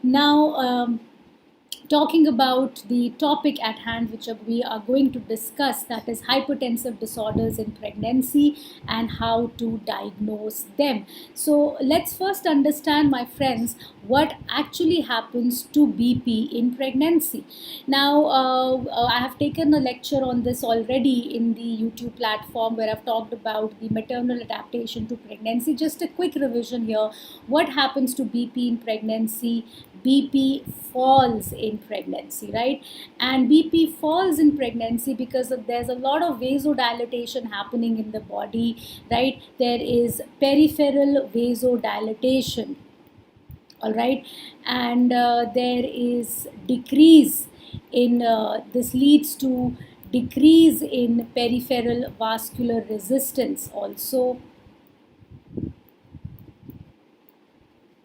Now, talking about the topic at hand, which we are going to discuss, that is hypertensive disorders in pregnancy and how to diagnose them. So, let's first understand, my friends, what actually happens to BP in pregnancy. Now, I have taken a lecture on this already in the YouTube platform where I've talked about the maternal adaptation to pregnancy. Just a quick revision here. What happens to BP in pregnancy? BP falls in pregnancy, right? And BP falls in pregnancy because there's a lot of vasodilatation happening in the body, right? There is peripheral vasodilatation, all right, and there is decrease in this leads to decrease in peripheral vascular resistance also,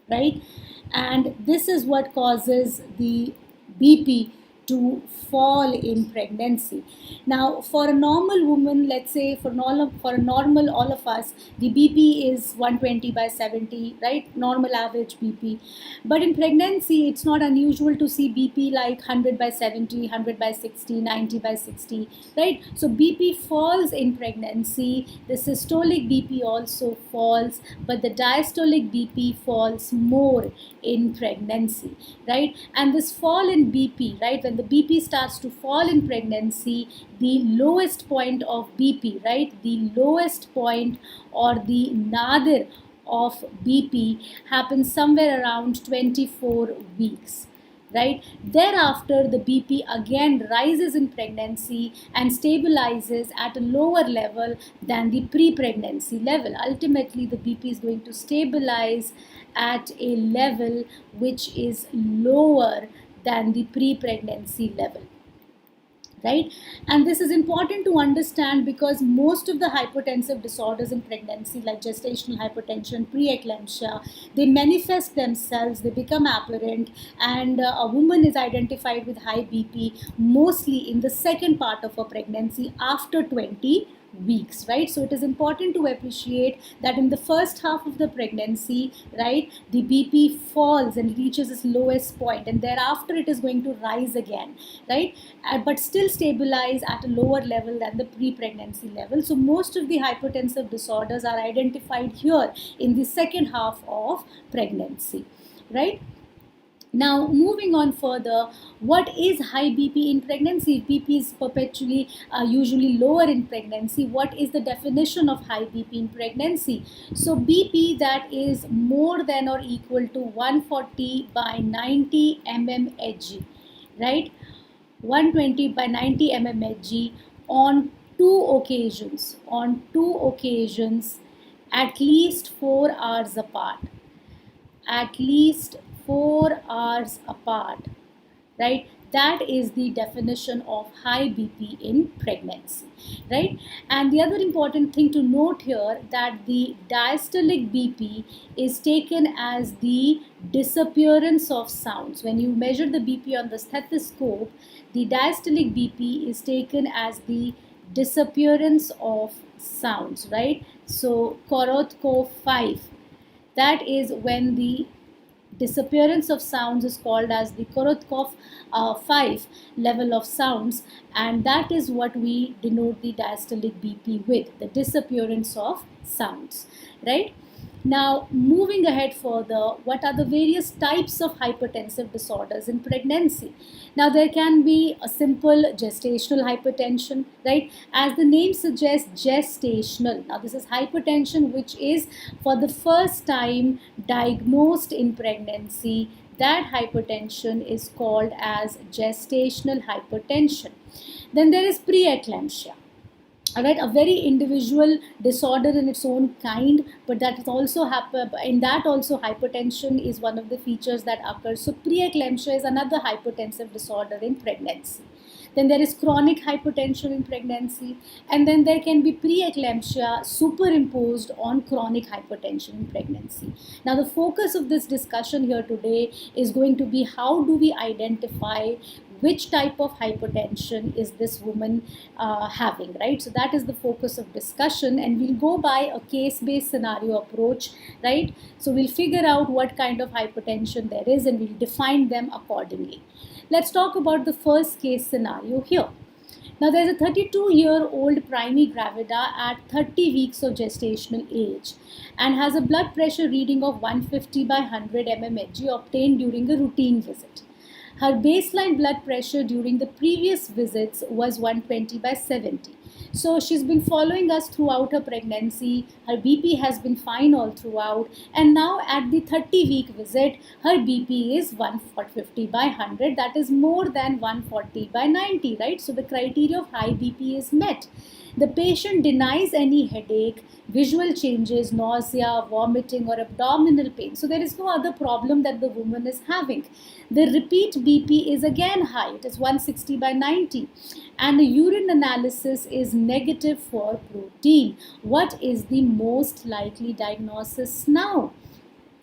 right? And this is what causes the BP to fall in pregnancy. Now, for a normal woman, let's say for a normal all of us, the BP is 120 by 70, right? Normal average BP. But in pregnancy, it's not unusual to see BP like 100 by 70, 100 by 60, 90 by 60, right? So BP falls in pregnancy. The systolic BP also falls, but the diastolic BP falls more in pregnancy, right? And this fall in BP, right, when the BP starts to fall in pregnancy, the lowest point of BP, right, the lowest point or the nadir of BP happens somewhere around 24 weeks, right? Thereafter, the BP again rises in pregnancy and stabilizes at a lower level than the pre-pregnancy level. Ultimately, the BP is going to stabilize at a level which is lower than the pre-pregnancy level, right? And this is important to understand because most of the hypertensive disorders in pregnancy, like gestational hypertension, preeclampsia, they manifest themselves, they become apparent, and a woman is identified with high BP mostly in the second part of her pregnancy after 20 weeks, right? So it is important to appreciate that in the first half of the pregnancy, right, the BP falls and reaches its lowest point, and thereafter it is going to rise again, right? But still stabilize at a lower level than the pre-pregnancy level. So most of the hypertensive disorders are identified here in the second half of pregnancy, right? Now, moving on further, what is high BP in pregnancy? BP is perpetually usually lower in pregnancy. What is the definition of high BP in pregnancy? So, BP that is more than or equal to 140 by 90 mmHg, right? 120 by 90 mmHg on two occasions, at least 4 hours apart, at least 4 hours apart, right? That is the definition of high BP in pregnancy, right? And the other important thing to note here, that the diastolic BP is taken as the disappearance of sounds. When you measure the BP on the stethoscope, the diastolic BP is taken as the disappearance of sounds, right? So Korotko 5, that is when the disappearance of sounds is called as the Korotkov 5 level of sounds, and that is what we denote the diastolic BP with, the disappearance of sounds, right? Now, moving ahead further, what are the various types of hypertensive disorders in pregnancy? Now, there can be a simple gestational hypertension, right? As the name suggests, gestational. Now, this is hypertension which is for the first time diagnosed in pregnancy. That hypertension is called as gestational hypertension. Then there is preeclampsia. All right, a very individual disorder in its own kind, but that is also in that also hypertension is one of the features that occurs. So preeclampsia is another hypertensive disorder in pregnancy. Then there is chronic hypertension in pregnancy, and then there can be preeclampsia superimposed on chronic hypertension in pregnancy. Now, the focus of this discussion here today is going to be how do we identify which type of hypertension is this woman having, right? So that is the focus of discussion, and we'll go by a case-based scenario approach, right? So we'll figure out what kind of hypertension there is and we'll define them accordingly. Let's talk about the first case scenario here. Now, there's a 32-year-old primary gravida at 30 weeks of gestational age and has a blood pressure reading of 150 by 100 mmHg obtained during a routine visit. Her baseline blood pressure during the previous visits was 120 by 70. So she's been following us throughout her pregnancy. Her BP has been fine all throughout. And now at the 30-week visit, her BP is 150 by 100. That is more than 140 by 90, right? So the criteria of high BP is met. The patient denies any headache, visual changes, nausea, vomiting, or abdominal pain. So there is no other problem that the woman is having. The repeat BP is again high. It is 160 by 90. And the urine analysis is negative for protein. What is the most likely diagnosis now?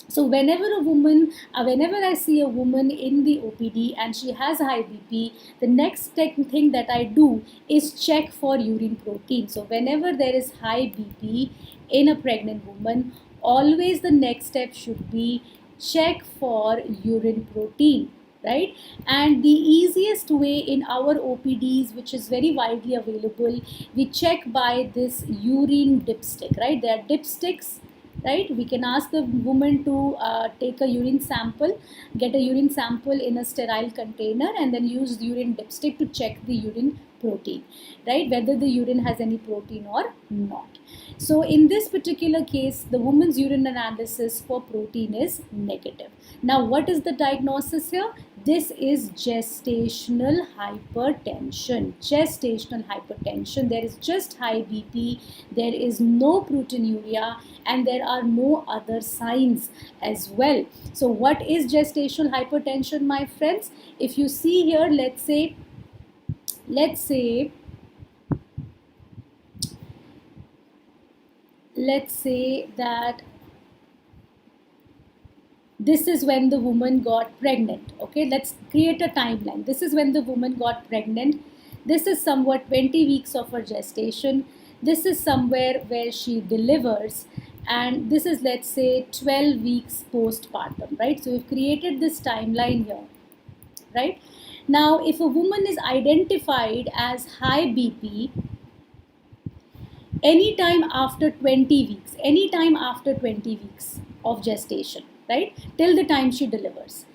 So whenever I see a woman in the OPD and she has high BP, the next thing that I do is check for urine protein. So whenever there is high BP in a pregnant woman, always the next step should be check for urine protein, right? And the easiest way in our OPDs, which is very widely available, we check by this urine dipstick, right? There are dipsticks, right? We can ask the woman to take a urine sample, get a urine sample in a sterile container, and then use the urine dipstick to check the urine protein, right? Whether the urine has any protein or not. So in this particular case, the woman's urine analysis for protein is negative. Now, what is the diagnosis here? This is gestational hypertension. Gestational hypertension. There is just high BP, there is no proteinuria, and there are no other signs as well. So what is gestational hypertension, my friends? If you see here, let's say that this is when the woman got pregnant. Okay, let's create a timeline. This is when the woman got pregnant. This is somewhat 20 weeks of her gestation. This is somewhere where she delivers. And this is, let's say, 12 weeks postpartum, right? So we've created this timeline here, right? Now, if a woman is identified as high BP, anytime after 20 weeks of gestation, right, till the time she delivers.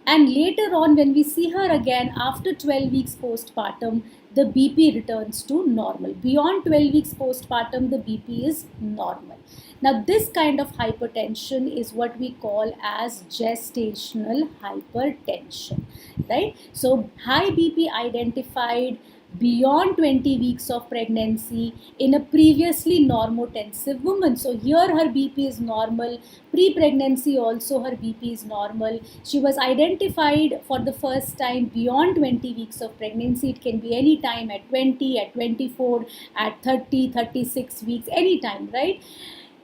And later on, when we see her again after 12 weeks postpartum, the BP returns to normal. Beyond 12 weeks postpartum, the BP is normal. Now, this kind of hypertension is what we call as gestational hypertension, right? So, high BP identified beyond 20 weeks of pregnancy in a previously normotensive woman. So here her BP is normal. Pre-pregnancy also her BP is normal. She was identified for the first time beyond 20 weeks of pregnancy. It can be any time at 20, at 24, at 30, 36 weeks, any time, right?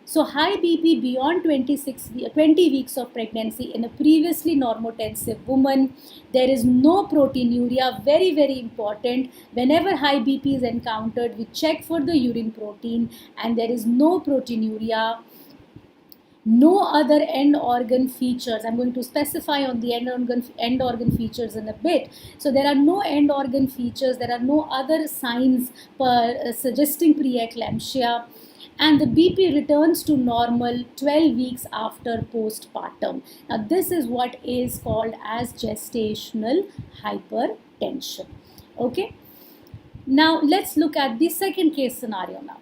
So high BP beyond 20 weeks of pregnancy in a previously normotensive woman. There is no proteinuria, very, very important. Whenever high BP is encountered, we check for the urine protein and there is no proteinuria. No other end organ features. I'm going to specify on the end organ features in a bit. So there are no end organ features. There are no other signs suggesting preeclampsia. And the BP returns to normal 12 weeks after postpartum. Now, this is what is called as gestational hypertension. Okay. Now, let's look at the second case scenario now.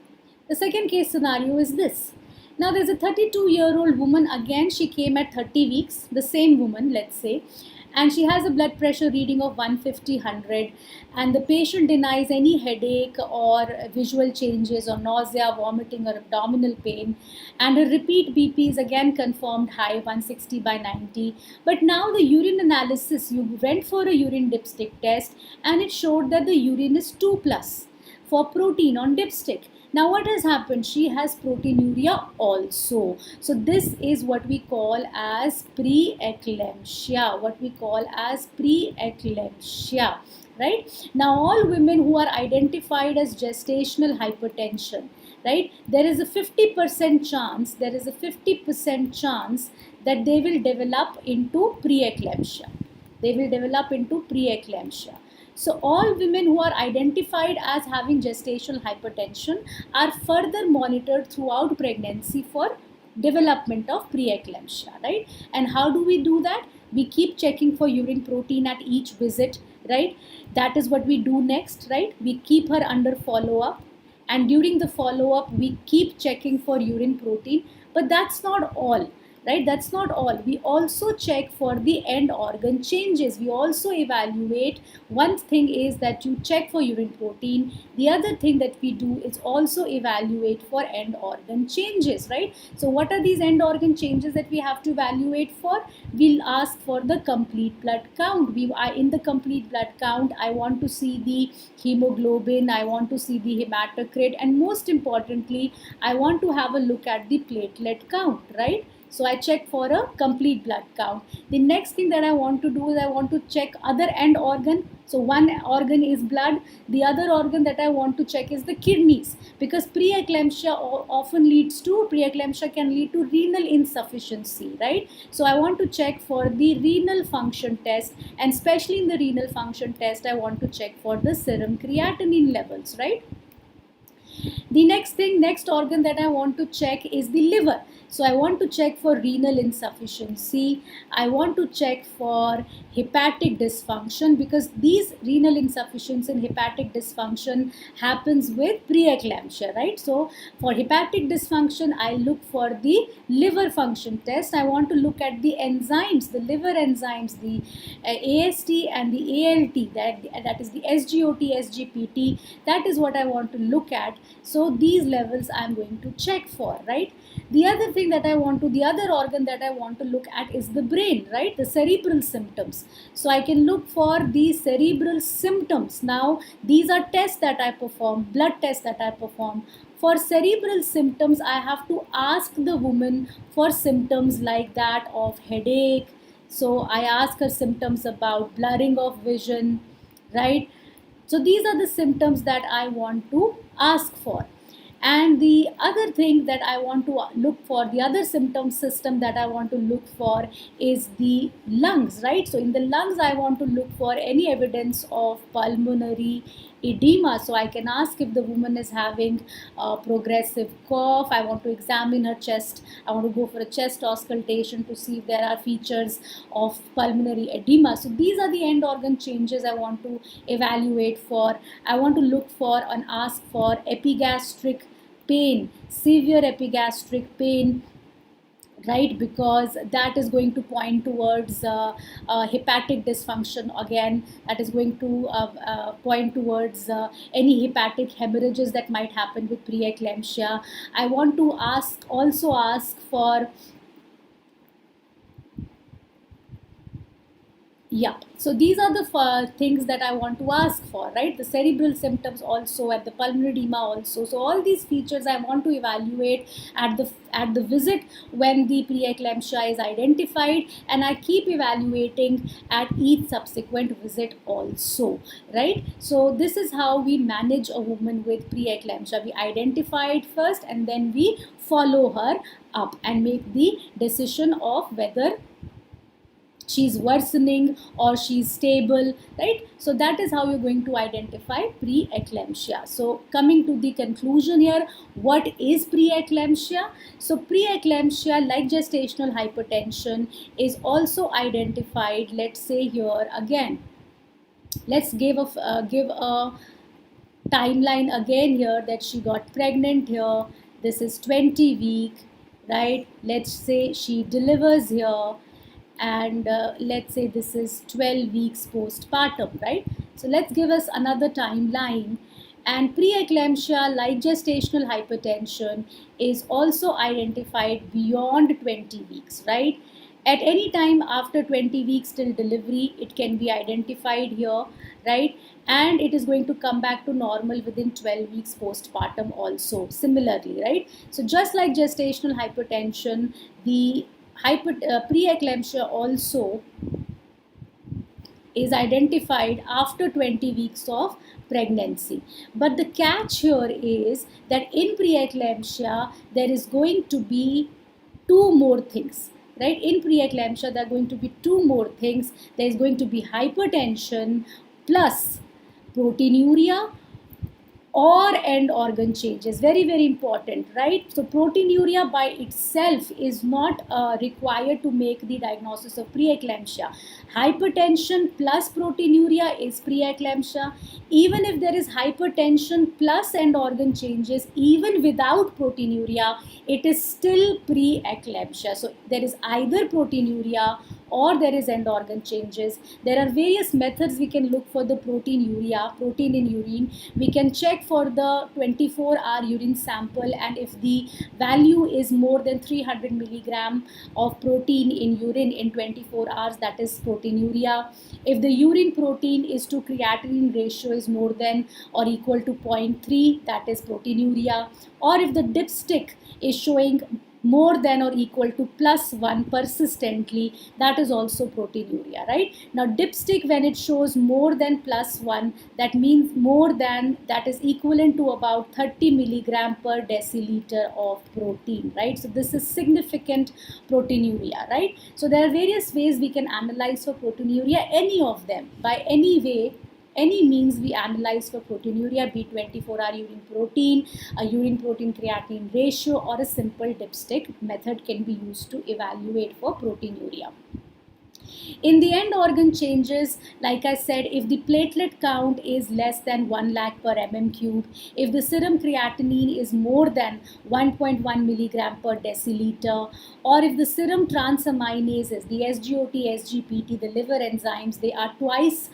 The second case scenario is this. Now, there's a 32-year-old woman. Again, she came at 30 weeks, the same woman, let's say. And she has a blood pressure reading of 150/100, and the patient denies any headache or visual changes or nausea, vomiting or abdominal pain, and her repeat BP is again confirmed high, 160 by 90. But now the urine analysis, you went for a urine dipstick test and it showed that the urine is 2+ for protein on dipstick. Now what has happened? She has proteinuria also. So this is what we call as preeclampsia. What we call as preeclampsia. Right? Now all women who are identified as gestational hypertension, right? There is a 50% chance, that they will develop into preeclampsia. They will develop into preeclampsia. So all women who are identified as having gestational hypertension are further monitored throughout pregnancy for development of preeclampsia, right? And how do we do that? We keep checking for urine protein at each visit, right? That is what we do next, right? We keep her under follow up, and during the follow up we keep checking for urine protein. But that's not all, right? That's not all. We also check for the end organ changes. We also evaluate. One thing is that you check for urine protein. The other thing that we do is also evaluate for end organ changes, right? So what are these end organ changes that we have to evaluate for? We'll ask for the complete blood count. In the complete blood count, I want to see the hemoglobin, I want to see the hematocrit, and most importantly, I want to have a look at the platelet count, right? So I check for a complete blood count. The next thing that I want to do is I want to check other end organ. So one organ is blood. The other organ that I want to check is the kidneys, because preeclampsia can lead to renal insufficiency, right? So I want to check for the renal function test, and especially in the renal function test, I want to check for the serum creatinine levels, right? The next organ that I want to check is the liver. So I want to check for renal insufficiency. I want to check for hepatic dysfunction, because these renal insufficiency and hepatic dysfunction happens with preeclampsia, right? So for hepatic dysfunction, I look for the liver function test. I want to look at the enzymes, the liver enzymes, the AST and the ALT, that is the SGOT, SGPT. That is what I want to look at. So these levels I'm going to check for, right? The other organ that I want to look at is the brain, right? The cerebral symptoms. So I can look for the cerebral symptoms. Now these are tests that I perform, blood tests that I perform. For cerebral symptoms, I have to ask the woman for symptoms like that of headache. So I ask her symptoms about blurring of vision, right? So these are the symptoms that I want to ask for. And the other thing that I want to look for, the other symptom system that I want to look for is the lungs, right? So in the lungs, I want to look for any evidence of pulmonary edema. So I can ask if the woman is having a progressive cough. I want to examine her chest. I want to go for a chest auscultation to see if there are features of pulmonary edema. So these are the end organ changes I want to evaluate for. I want to look for and ask for epigastric pain, severe epigastric pain, right? Because that is going to point towards hepatic dysfunction again. That is going to point towards any hepatic hemorrhages that might happen with preeclampsia. I want to also ask for, yeah, so these are the things that I want to ask for, right? The cerebral symptoms also, and the pulmonary edema also. So all these features I want to evaluate at the visit when the preeclampsia is identified, and I keep evaluating at each subsequent visit also, right? So this is how we manage a woman with preeclampsia. We identify it first, and then we follow her up and make the decision of whether she's worsening or she's stable, right? So that is how you're going to identify preeclampsia. So coming to the conclusion here, what is preeclampsia? So preeclampsia, like gestational hypertension, is also identified. Let's say here again, let's give a timeline again here, that she got pregnant here. This is 20 week, right? Let's say she delivers here, and let's say this is 12 weeks postpartum, right? So let's give us another timeline. And preeclampsia, like gestational hypertension, is also identified beyond 20 weeks, right? At any time after 20 weeks till delivery, it can be identified here, right? And it is going to come back to normal within 12 weeks postpartum also, similarly, right? So just like gestational hypertension, the preeclampsia also is identified after 20 weeks of pregnancy. But the catch here is that in preeclampsia, there is going to be two more things, right? In preeclampsia, there are going to be two more things. There is going to be hypertension plus proteinuria or end organ changes. Very, very important, right? So proteinuria by itself is not required to make the diagnosis of preeclampsia. Hypertension plus proteinuria is preeclampsia. Even if there is hypertension plus end organ changes, even without proteinuria, it is still preeclampsia. So there is either proteinuria or there is end organ changes. There are various methods we can look for the proteinuria, protein in urine. We can check for the 24-hour urine sample, and if the value is more than 300 milligram of protein in urine in 24 hours, that is proteinuria. If the urine protein is to creatinine ratio is more than or equal to 0.3, that is proteinuria. Or if the dipstick is showing more than or equal to +1 persistently, that is also proteinuria, right? Now dipstick, when it shows more than +1, that means more than, that is equivalent to about 30 milligram per deciliter of protein, right? So this is significant proteinuria, right? So there are various ways we can analyze for proteinuria, any of them, by any way, any means we analyze for proteinuria, be 24-hour urine protein, a urine protein creatinine ratio, or a simple dipstick method can be used to evaluate for proteinuria. In the end organ changes, like I said, if the platelet count is less than 1 lakh per mm cube, if the serum creatinine is more than 1.1 milligram per deciliter, or if the serum transaminases, the SGOT, SGPT, the liver enzymes, they are twice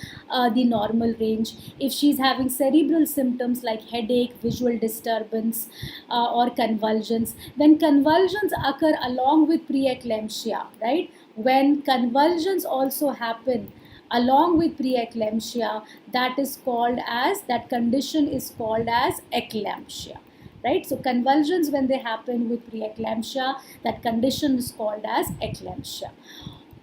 the normal range. If she's having cerebral symptoms like headache, visual disturbance, or convulsions, when convulsions occur along with preeclampsia, right? When convulsions also happen along with preeclampsia, that is called as, that condition is called as eclampsia, right? So convulsions, when they happen with preeclampsia, that condition is called as eclampsia.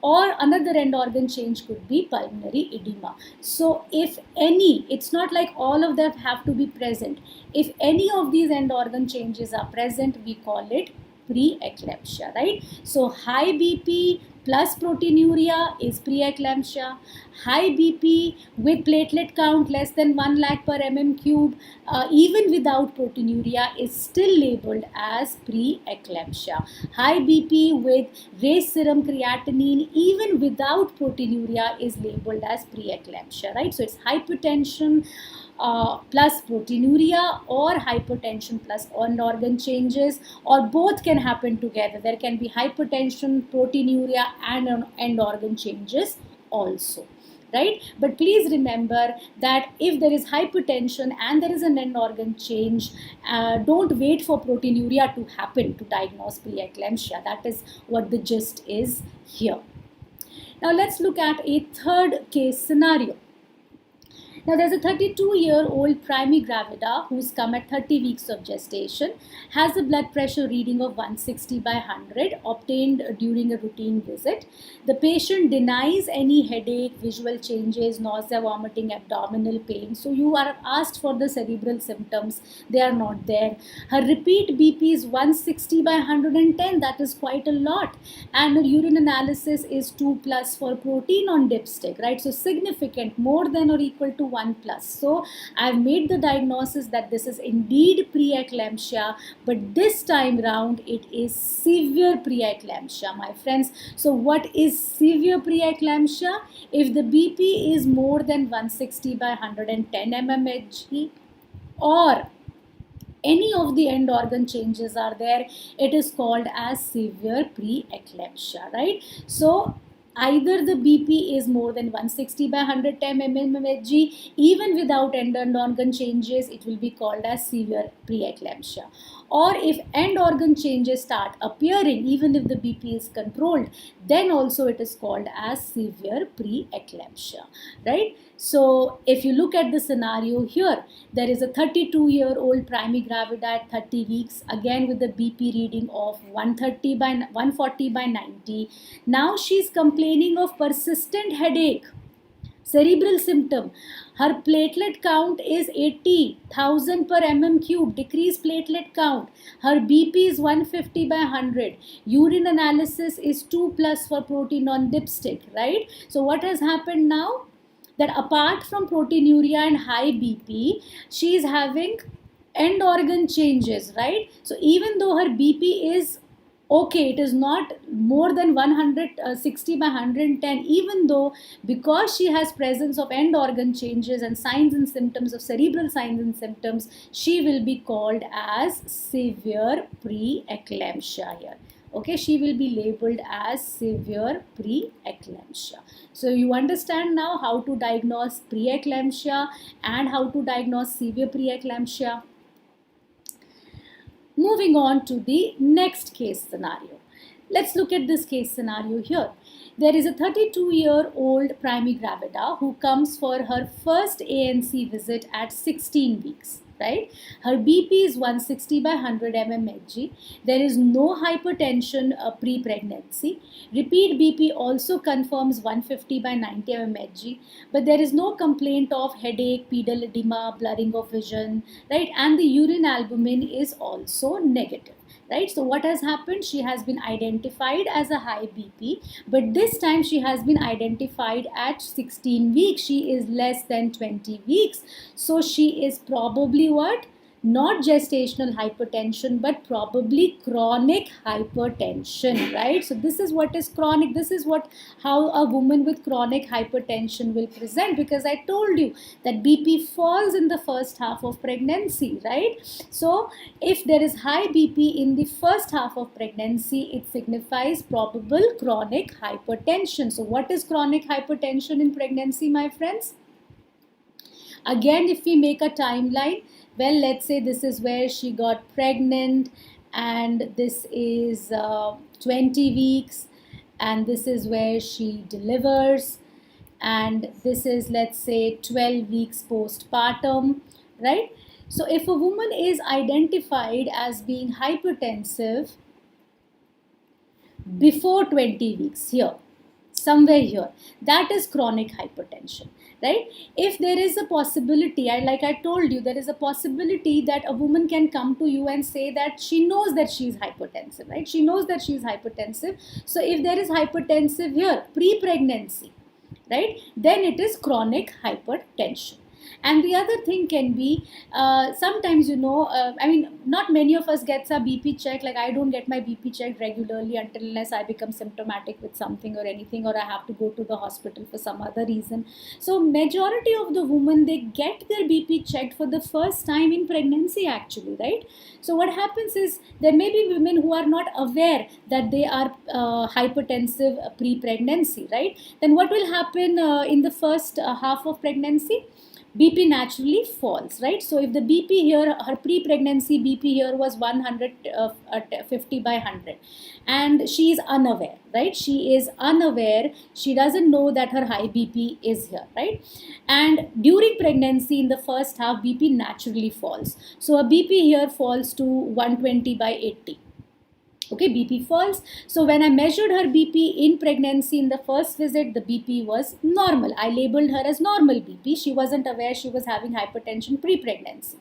Or another end organ change could be pulmonary edema. So if any, it's not like all of them have to be present. If any of these end organ changes are present, we call it preeclampsia, right? So high BP plus proteinuria is preeclampsia. High BP with platelet count less than 1 lakh per mm cube, even without proteinuria, is still labeled as preeclampsia. High BP with raised serum creatinine, even without proteinuria, is labeled as preeclampsia, right? So it's hypertension plus proteinuria, or hypertension plus end organ changes, or both can happen together. There can be hypertension, proteinuria, and end organ changes also, right? But please remember that if there is hypertension and there is an end organ change, don't wait for proteinuria to happen to diagnose preeclampsia. That is what the gist is here. Now let's look at a third case scenario. Now there's a 32-year-old primigravida who's come at 30 weeks of gestation, has a blood pressure reading of 160 by 100 obtained during a routine visit. The patient denies any headache, visual changes, nausea, vomiting, abdominal pain. So you are asked for the cerebral symptoms. They are not there. Her repeat BP is 160 by 110. That is quite a lot. And her urine analysis is 2+ for protein on dipstick, right? So significant, more than or equal to 1+. So I've made the diagnosis that this is indeed preeclampsia, but this time round it is severe preeclampsia, my friends. So what is severe preeclampsia? If the BP is more than 160 by 110 mmHg, or any of the end organ changes are there, it is called as severe preeclampsia, right? So either the BP is more than 160 by 110 mmHg, even without end organ changes, it will be called as severe preeclampsia. or if end organ changes start appearing even if the BP is controlled, then also it is called as severe preeclampsia, right? So if you look at the scenario here, there is a 32-year-old primigravida at 30 weeks, again with the BP reading of 140 by 90. Now she's complaining of persistent headache, cerebral symptom. Her platelet count is 80,000 per mm cube, decreased platelet count. Her BP is 150 by 100. Urine analysis is 2 plus for protein on dipstick, right? So what has happened now? That apart from proteinuria and high BP, she is having end organ changes, right? So even though her BP is okay, it is not more than 160 by 110, even though, because she has presence of end organ changes and signs and symptoms of cerebral signs and symptoms, she will be called as severe preeclampsia here. Okay, she will be labeled as severe preeclampsia. So you understand now how to diagnose preeclampsia and how to diagnose severe preeclampsia. Moving on to the next case scenario. Let's look at this case scenario here. There is a 32-year-old primigravida who comes for her first ANC visit at 16 weeks, right? Her BP is 160 by 100 mmHg. There is no hypertension pre-pregnancy. Repeat BP also confirms 150 by 90 mmHg, but there is no complaint of headache, pedal edema, blurring of vision, right? And the urine albumin is also negative. Right, so what has happened? She has been identified as a high BP, but this time she has been identified at 16 weeks. She is less than 20 weeks. So she is probably what? Not gestational hypertension, but probably chronic hypertension, right? So this is what is chronic. This is how a woman with chronic hypertension will present, because I told you that BP falls in the first half of pregnancy, right? So if there is high BP in the first half of pregnancy, it signifies probable chronic hypertension. So what is chronic hypertension in pregnancy, my friends? Again, if we make a timeline, well, let's say this is where she got pregnant, and this is 20 weeks, and this is where she delivers, and this is, let's say, 12 weeks postpartum, right? So if a woman is identified as being hypertensive before 20 weeks here, somewhere here, that is chronic hypertension, right? If there is a possibility, like I told you, there is a possibility that a woman can come to you and say that she knows that she is hypertensive, right? She knows that she is hypertensive. So if there is hypertensive here pre-pregnancy, right, then it is chronic hypertension. And the other thing can be, sometimes, not many of us gets our BP checked. Like I don't get my BP checked regularly unless I become symptomatic with something or anything, or I have to go to the hospital for some other reason. So majority of the women, they get their BP checked for the first time in pregnancy actually, right? So what happens is, there may be women who are not aware that they are hypertensive pre-pregnancy, right? Then what will happen in the first half of pregnancy? BP naturally falls, right? So if the BP here, her pre-pregnancy BP here was 150 by 100, and she is unaware, right? She is unaware. She doesn't know that her high BP is here, right? And during pregnancy in the first half, BP naturally falls. So a BP here falls to 120 by 80. Okay, BP falls. So when I measured her BP in pregnancy in the first visit, the BP was normal. I labeled her as normal BP. She wasn't aware she was having hypertension pre-pregnancy.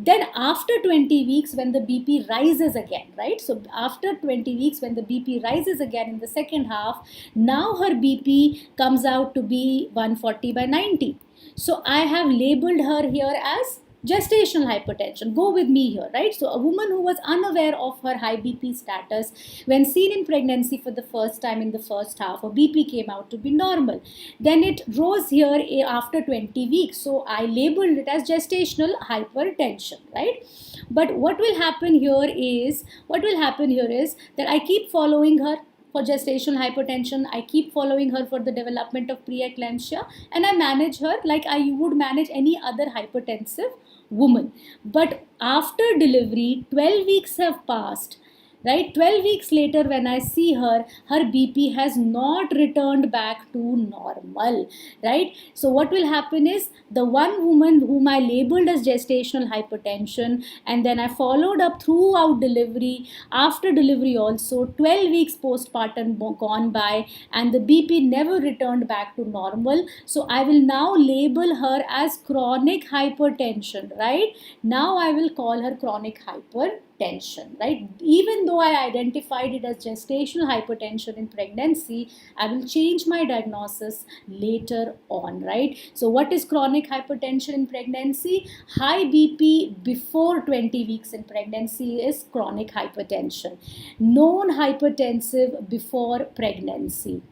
Then after 20 weeks, when the BP rises again, right? So after 20 weeks, when the BP rises again in the second half, now her BP comes out to be 140 by 90. So I have labeled her here as gestational hypertension. Go with me here, right? So a woman who was unaware of her high BP status, when seen in pregnancy for the first time in the first half, her BP came out to be normal. Then it rose here after 20 weeks. So I labeled it as gestational hypertension, right? But what will happen here is that I keep following her for gestational hypertension. I keep following her for the development of preeclampsia, and I manage her like I would manage any other hypertensive woman. But after delivery, 12 weeks have passed, right? 12 weeks later, when I see her, her BP has not returned back to normal, right? So what will happen is, the one woman whom I labeled as gestational hypertension, and then I followed up throughout delivery, after delivery also, 12 weeks postpartum gone by, and the BP never returned back to normal. So I will now label her as chronic hypertension, right? Now I will call her chronic hypertension, right? Even though I identified it as gestational hypertension in pregnancy, I will change my diagnosis later on, right? So what is chronic hypertension in pregnancy? High BP before 20 weeks in pregnancy is chronic hypertension. Known hypertensive before pregnancy.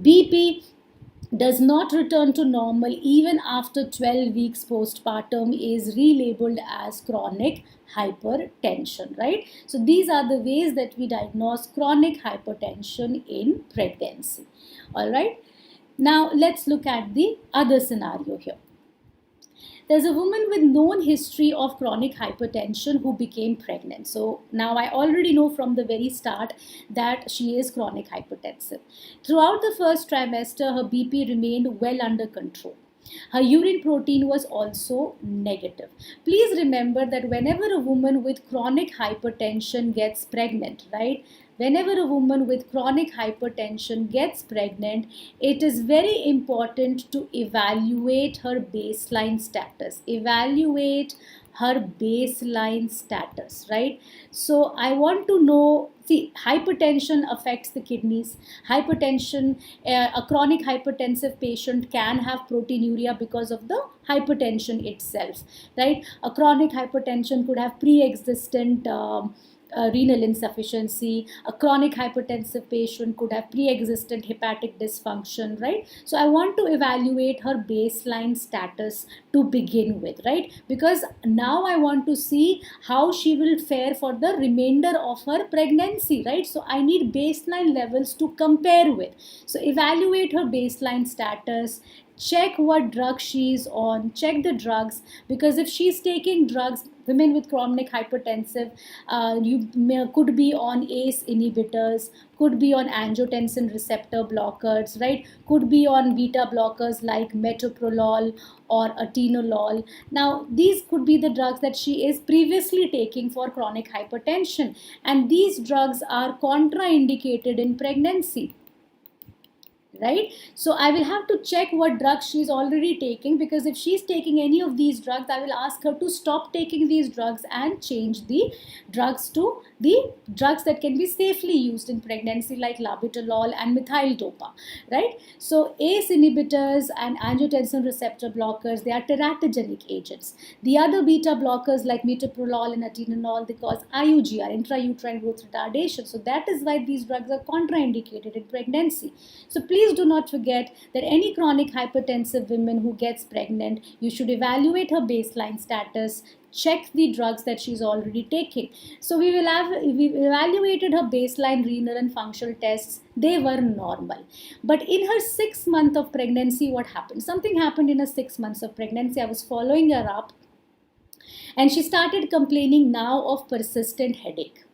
BP does not return to normal even after 12 weeks postpartum is relabeled as chronic hypertension, right? So these are the ways that we diagnose chronic hypertension in pregnancy. All right. Now let's look at the other scenario here. There's a woman with known history of chronic hypertension who became pregnant. So now I already know from the very start that she is chronic hypertensive. Throughout the first trimester, her BP remained well under control. Her urine protein was also negative. Please remember that whenever a woman with chronic hypertension gets pregnant, right? Whenever a woman with chronic hypertension gets pregnant, it is very important to evaluate her baseline status. Evaluate her baseline status, right? So I want to know, see, hypertension affects the kidneys. Hypertension, a chronic hypertensive patient can have proteinuria because of the hypertension itself, right? A chronic hypertension could have pre-existent renal insufficiency. A chronic hypertensive patient could have pre-existent hepatic dysfunction, right? So I want to evaluate her baseline status to begin with, right? Because now I want to see how she will fare for the remainder of her pregnancy, right? So I need baseline levels to compare with. So evaluate her baseline status, check what drug she is on, check the drugs, because if she's taking drugs, women with chronic hypertensive, could be on ACE inhibitors, could be on angiotensin receptor blockers, right? Could be on beta blockers like metoprolol or atenolol. Now, these could be the drugs that she is previously taking for chronic hypertension, and these drugs are contraindicated in pregnancy, right? So I will have to check what drugs she's already taking, because if she's taking any of these drugs, I will ask her to stop taking these drugs and change the drugs to the drugs that can be safely used in pregnancy, like labetalol and methyl-dopa, right? So ACE inhibitors and angiotensin receptor blockers, they are teratogenic agents. The other beta blockers like metoprolol and atenolol, they cause IUGR, intrauterine growth retardation. So that is why these drugs are contraindicated in pregnancy. So please do not forget that any chronic hypertensive woman who gets pregnant, you should evaluate her baseline status, check the drugs that she's already taking. So we evaluated her baseline renal and functional tests. They were normal. But in her 6 month of pregnancy, what happened? Something happened in her 6 months of pregnancy. I was following her up, and she started complaining now of persistent headache.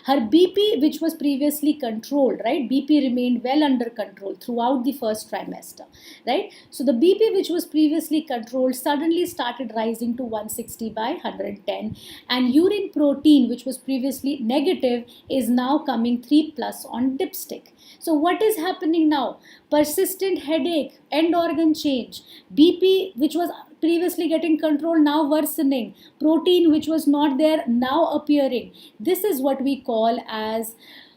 Her BP, which was previously controlled, right? BP remained well under control throughout the first trimester, right? So the BP, which was previously controlled, suddenly started rising to 160 by 110. And urine protein, which was previously negative, is now coming 3+ on dipstick. So what is happening now? Persistent headache, end organ change, BP, which was previously getting controlled, now worsening, protein which was not there now appearing. This is what we call as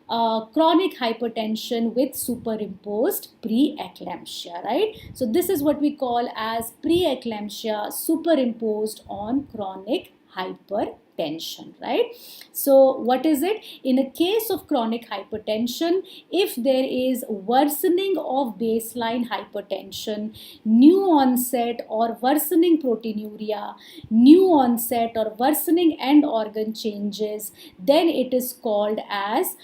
chronic hypertension with superimposed preeclampsia, right? So this is what we call as preeclampsia superimposed on chronic hypertension, right? So what is it? In a case of chronic hypertension, if there is worsening of baseline hypertension, new onset or worsening proteinuria, new onset or worsening end organ changes, then it is called as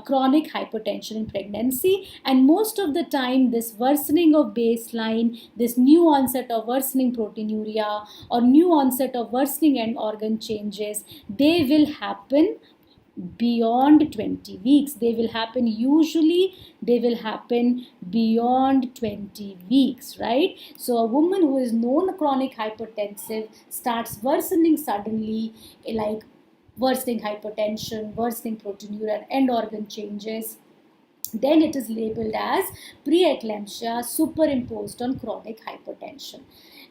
chronic hypertension in pregnancy. And most of the time, this worsening of baseline, this new onset of worsening proteinuria, or new onset of worsening end organ changes, they will happen beyond 20 weeks. They will happen, usually they will happen beyond 20 weeks, right? So a woman who is known chronic hypertensive starts worsening suddenly, like worsening hypertension, worsening proteinuria, end organ changes, then it is labeled as preeclampsia superimposed on chronic hypertension.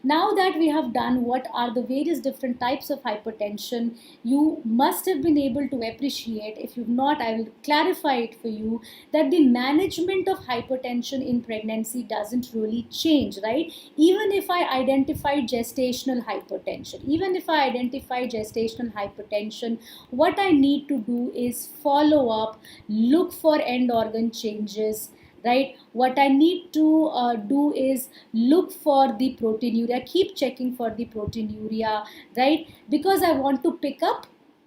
Now that we have done what are the various different types of hypertension, you must have been able to appreciate. If you've not, I will clarify it for you, that the management of hypertension in pregnancy doesn't really change, right? Even if I identify gestational hypertension, what I need to do is follow up, look for end organ changes, right? What I need to do is look for the proteinuria, keep checking for the proteinuria, right? Because I want to pick up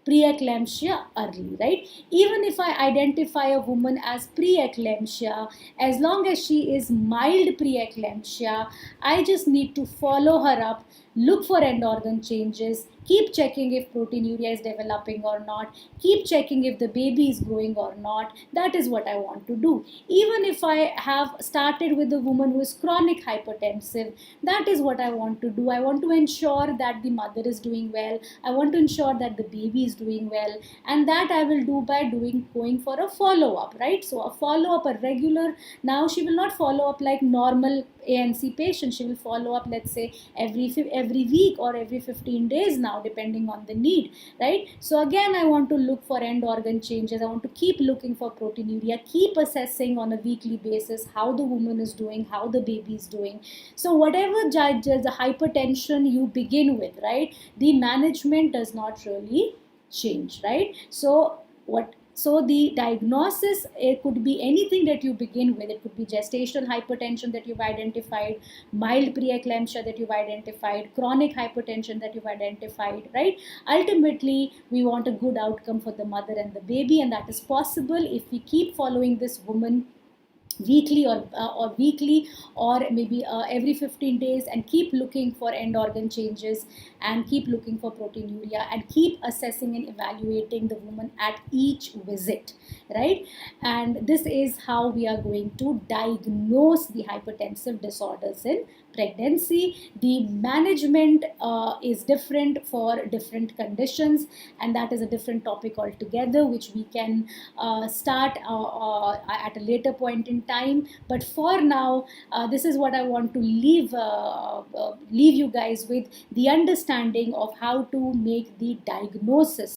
preeclampsia early, right? Even if I identify a woman as preeclampsia, as long as she is mild preeclampsia, I just need to follow her up, look for end organ changes, keep checking if proteinuria is developing or not, keep checking if the baby is growing or not. That is what I want to do. Even if I have started with a woman who is chronic hypertensive, that is what I want to do. I want to ensure that the mother is doing well, I want to ensure that the baby is doing well, and that I will do by going for a follow up, right? So a follow up, a regular, now she will not follow up like normal ANC patient. She will follow up, let's say every week or every 15 days now, depending on the need, right? So again, I want to look for end organ changes. I want to keep looking for proteinuria, keep assessing on a weekly basis how the woman is doing, how the baby is doing. So whatever the hypertension you begin with, right, the management does not really change, right? So the diagnosis, it could be anything that you begin with. It could be gestational hypertension that you've identified, mild preeclampsia that you've identified, chronic hypertension that you've identified, right? Ultimately, we want a good outcome for the mother and the baby, and that is possible if we keep following this woman weekly or maybe every 15 days, and keep looking for end organ changes, and keep looking for proteinuria, and keep assessing and evaluating the woman at each visit, right? And this is how we are going to diagnose the hypertensive disorders in pregnancy. The management is different for different conditions, and that is a different topic altogether, which we can start at a later point in time. But for now, this is what I want to leave you guys with, the understanding of how to make the diagnosis